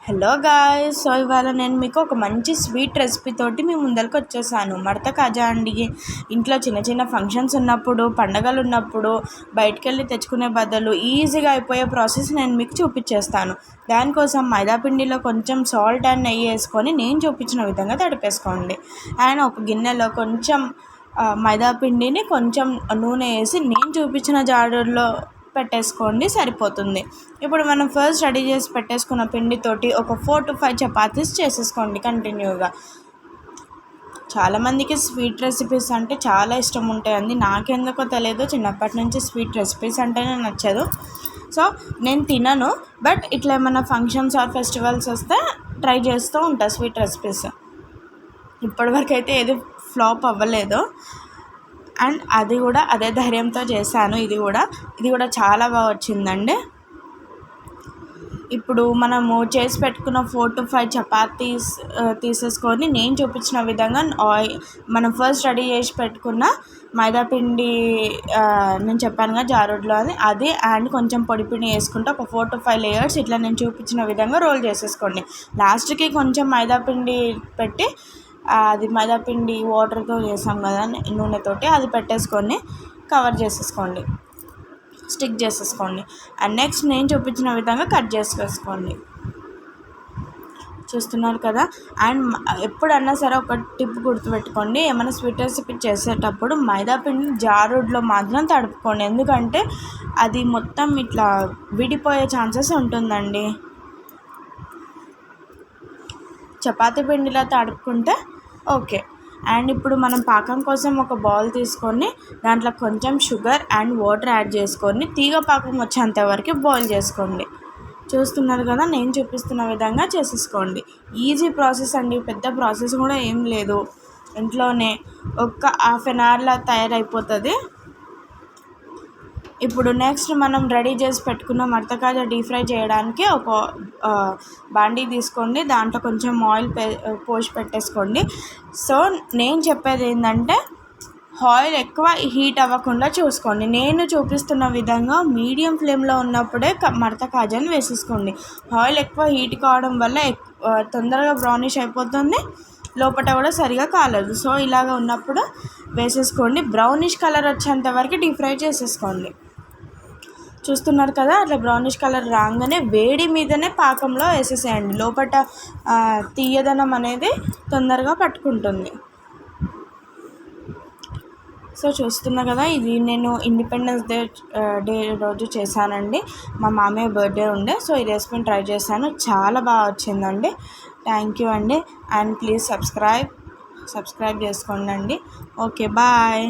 Hello guys, so ఇవాళ నేను మీకు ఒక మంచి స్వీట్ రెసిపీ తోటి మీ ముందరికి వచ్చేసాను. మడత కాజా అండి. ఇంట్లో చిన్న చిన్న ఫంక్షన్స్ ఉన్నప్పుడు, పండగలు ఉన్నప్పుడు బయటికి వెళ్ళి తెచ్చుకునే బదులు ఈజీగా అయిపోయే ప్రాసెస్ నేను మీకు చూపించేస్తాను. దానికోసం మైదాపిండిలో కొంచెం సాల్ట్ అండ్ నెయ్యి వేసుకొని నేను చూపించిన విధంగా తడిపేసుకోండి. అండ్ ఒక గిన్నెలో కొంచెం మైదాపిండిని కొంచెం నూనె వేసి నేను చూపించిన జాడీలో పెట్టేసుకోండి, సరిపోతుంది. ఇప్పుడు మనం ఫస్ట్ రెడీ చేసి పెట్టేసుకున్న పిండితోటి ఒక 4 to 5 చపాతీస్ చేసేసుకోండి కంటిన్యూగా. చాలామందికి స్వీట్ రెసిపీస్ అంటే చాలా ఇష్టం ఉంటాయండి. నాకెందుకో తెలియదు, చిన్నప్పటి నుంచి స్వీట్ రెసిపీస్ అంటేనే నచ్చదు. సో నేను తినను, బట్ ఇట్లా ఏమైనా ఫంక్షన్స్ ఆర్ ఫెస్టివల్స్ వస్తే ట్రై చేస్తూ ఉంటాను స్వీట్ రెసిపీస్. ఇప్పటివరకు అయితే ఏది ఫ్లాప్ అవ్వలేదు. అండ్ అది కూడా అదే ధైర్యంతో చేశాను. ఇది కూడా చాలా బాగా వచ్చిందండి. ఇప్పుడు మనము చేసి పెట్టుకున్న 4 to 5 చపాతీస్ తీసేసుకొని నేను చూపించిన విధంగా మనం ఫస్ట్ రెడీ చేసి పెట్టుకున్న మైదాపిండి నేను చెప్పాను కదా జారుడ్లో అది అండ్ కొంచెం పొడిపిండి వేసుకుంటే ఒక 4 to 5 లేయర్స్ ఇట్లా నేను చూపించిన విధంగా రోల్ చేసేసుకోండి. లాస్ట్కి కొంచెం మైదాపిండి పెట్టి అది మైదాపిండి వాటర్తో చేసాం కదా నూనెతోటి, అది పెట్టేసుకొని కవర్ చేసేసుకోండి, స్టిక్ చేసేసుకోండి. అండ్ నెక్స్ట్ నేను చూపించిన విధంగా కట్ చేసేసుకోండి. చూస్తున్నారు కదా. అండ్ ఎప్పుడన్నా సరే ఒక టిప్ గుర్తుపెట్టుకోండి, ఏమైనా స్వీట్ రెసిపీ చేసేటప్పుడు మైదాపిండిని జారుడ్లో మాత్రం తడుపుకోండి, ఎందుకంటే అది మొత్తం ఇట్లా విడిపోయే ఛాన్సెస్ ఉంటుందండి. చపాతీ పిండిలా తడుపుకుంటే ఓకే. అండ్ ఇప్పుడు మనం పాకం కోసం ఒక బౌల్ తీసుకొని దాంట్లో కొంచెం షుగర్ అండ్ వాటర్ యాడ్ చేసుకొని తీగ పాకం వచ్చేంత వరకు బాయిల్ చేసుకోండి. చూస్తున్నారు కదా, నేను చూపిస్తున్న విధంగా చేసేసుకోండి. ఈజీ ప్రాసెస్ అండి, పెద్ద ప్రాసెస్ కూడా ఏం లేదు. ఇంట్లోనే ఒక 1/2 అవర్లో తయారైపోతుంది. ఇప్పుడు నెక్స్ట్ మనం రెడీ చేసి పెట్టుకున్న మడత కాజా డీప్ ఫ్రై చేయడానికి ఒక బాండీ తీసుకోండి. దాంట్లో కొంచెం ఆయిల్ పోసి పెట్టేసుకోండి. సో నేను చెప్పేది ఏంటంటే ఆయిల్ ఎక్కువ హీట్ అవ్వకుండా చూసుకోండి. నేను చూపిస్తున్న విధంగా మీడియం ఫ్లేమ్లో ఉన్నప్పుడే మడత కాజాని వేసేసుకోండి. ఆయిల్ ఎక్కువ హీట్ కావడం వల్ల తొందరగా బ్రౌనిష్ అయిపోతుంది, లోపల కూడా సరిగా కాలేదు. సో ఇలాగ ఉన్నప్పుడు వేసేసుకోండి. బ్రౌనిష్ కలర్ వచ్చేంత వరకు డీప్ ఫ్రై చేసేసుకోండి. చూస్తున్నారు కదా, అట్లా బ్రౌనిష్ కలర్ రాగానే వేడి మీదనే పాకంలో వేసేసేయండి. లోపల తీయదనం అనేది తొందరగా పట్టుకుంటుంది. సో చూస్తున్నా కదా, ఇది నేను ఇండిపెండెన్స్ డే రోజు చేశానండి. మా మామయ్య బర్త్డే ఉండే, సో ఈ రెసిపీని ట్రై చేశాను, చాలా బాగా వచ్చిందండి. థ్యాంక్ యూ అండి. అండ్ ప్లీజ్ సబ్స్క్రైబ్ చేసుకోండి అండి. Okay, bye.